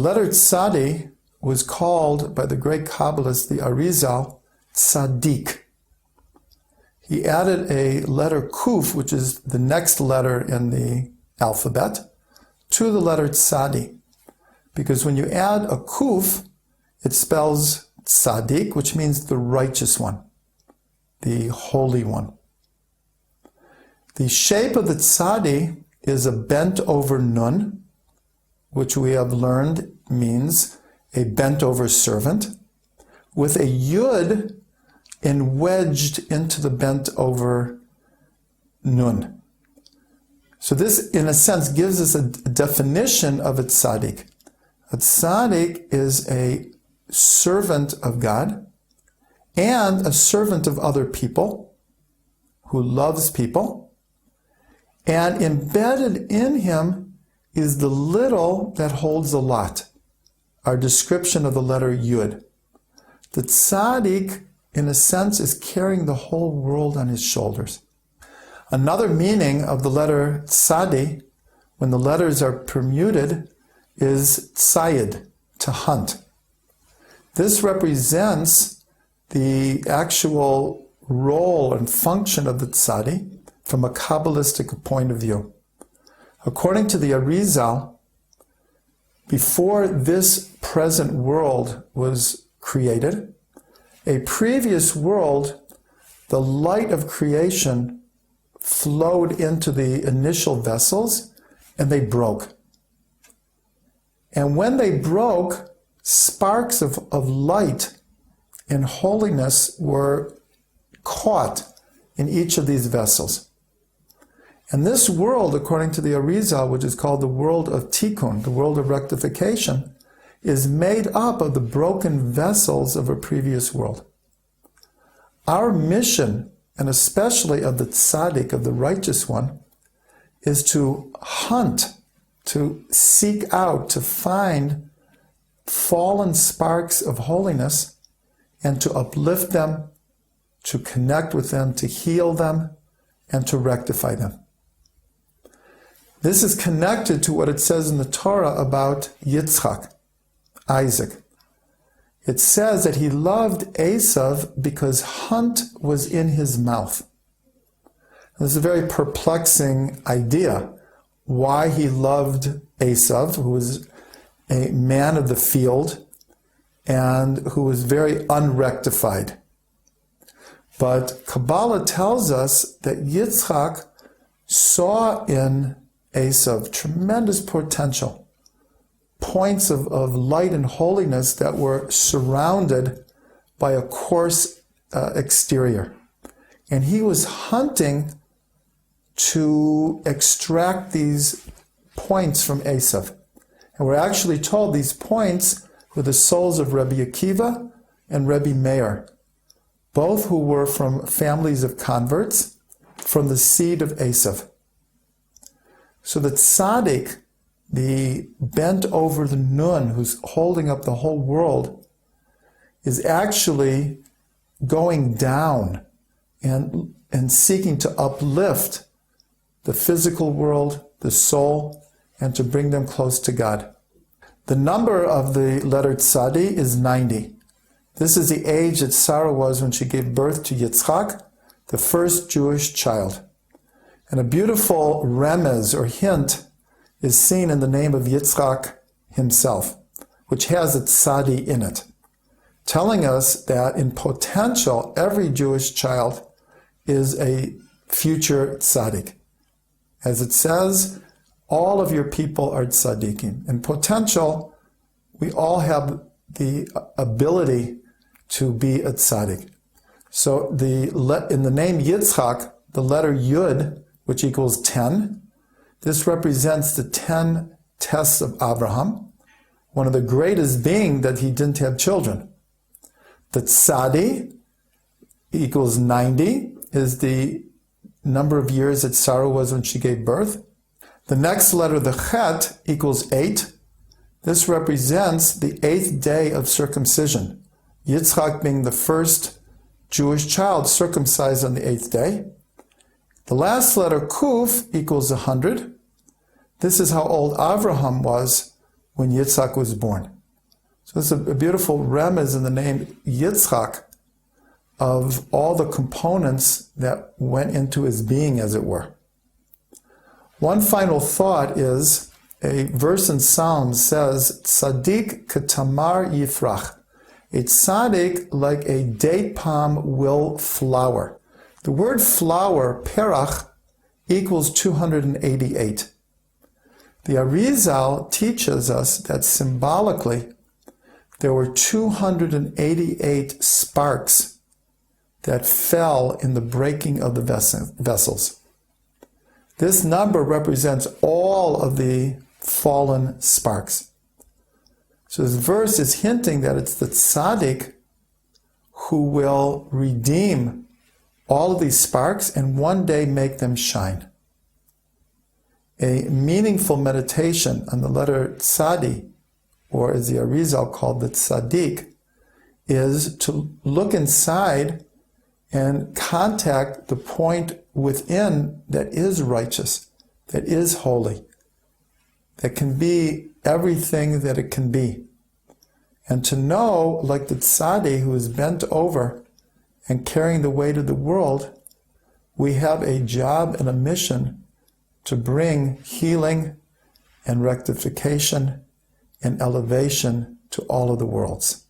letter Tzadi was called by the great Kabbalist, the Arizal, TZADIK. He added a letter Kuf, which is the next letter in the alphabet, to the letter Tzadi. Because when you add a Kuf, it spells Tzadik, which means the righteous one, the holy one. The shape of the Tzadi is a bent over nun, which we have learned means a bent over servant, with a yud wedged into the bent over nun. So this, in a sense, gives us a definition of a tzaddik. A tzaddik is a servant of God and a servant of other people who loves people. And embedded in him is the little that holds a lot. Our description of the letter Yud. The tzaddik, in a sense, is carrying the whole world on his shoulders. Another meaning of the letter tzadi, when the letters are permuted, is tzayid, to hunt. This represents the actual role and function of the tzadi from a Kabbalistic point of view. According to the Arizal, before this present world was created, a previous world, the light of creation flowed into the initial vessels and they broke. And when they broke, sparks of light and holiness were caught in each of these vessels. And this world, according to the Arizal, which is called the world of tikkun, the world of rectification, is made up of the broken vessels of a previous world. Our mission, and especially of the tzaddik, of the righteous one, is to hunt, to seek out, to find fallen sparks of holiness and to uplift them, to connect with them, to heal them, and to rectify them. This is connected to what it says in the Torah about Yitzchak, Isaac. It says that he loved Esav because hunt was in his mouth. This is a very perplexing idea, why he loved Esav, who was a man of the field and who was very unrectified. But Kabbalah tells us that Yitzchak saw in Esav tremendous potential, points of light and holiness that were surrounded by a coarse exterior. And he was hunting to extract these points from Esav. And we're actually told these points were the souls of Rabbi Akiva and Rabbi Meir, both who were from families of converts from the seed of Esav. So the tzaddik, the bent over the nun who's holding up the whole world, is actually going down and seeking to uplift the physical world, the soul, and to bring them close to God. The number of the letter tzadi is 90. This is the age that Sarah was when she gave birth to Yitzchak, the first Jewish child. And a beautiful remez or hint is seen in the name of Yitzchak himself, which has a tzadi in it, telling us that in potential, every Jewish child is a future tzaddik. As it says, all of your people are tzaddikim. In potential, we all have the ability to be a tzaddik. So in the name Yitzchak, the letter Yud, which equals 10, this represents the 10 tests of Abraham, one of the greatest being that he didn't have children. The tzadi equals 90, is the number of years that Sarah was when she gave birth. The next letter, the chet, equals 8. This represents the 8th day of circumcision, Yitzchak being the first Jewish child circumcised on the 8th day. The last letter, kuf, equals 100. This is how old Avraham was when Yitzhak was born. So it's a beautiful remez in the name Yitzchak of all the components that went into his being, as it were. One final thought is, a verse in Psalms says, Tzadik ketamar yifrach. A tzaddik, like a date palm, will flower. The word flower, perach, equals 288. The Arizal teaches us that symbolically there were 288 sparks that fell in the breaking of the vessels. This number represents all of the fallen sparks. So this verse is hinting that it's the tzaddik who will redeem all of these sparks and one day make them shine. A meaningful meditation on the letter tzadi, or as the Arizal called the tzadik, is to look inside and contact the point within that is righteous, that is holy, that can be everything that it can be. And to know, like the tzadi who is bent over and carrying the weight of the world, we have a job and a mission to bring healing and rectification and elevation to all of the worlds.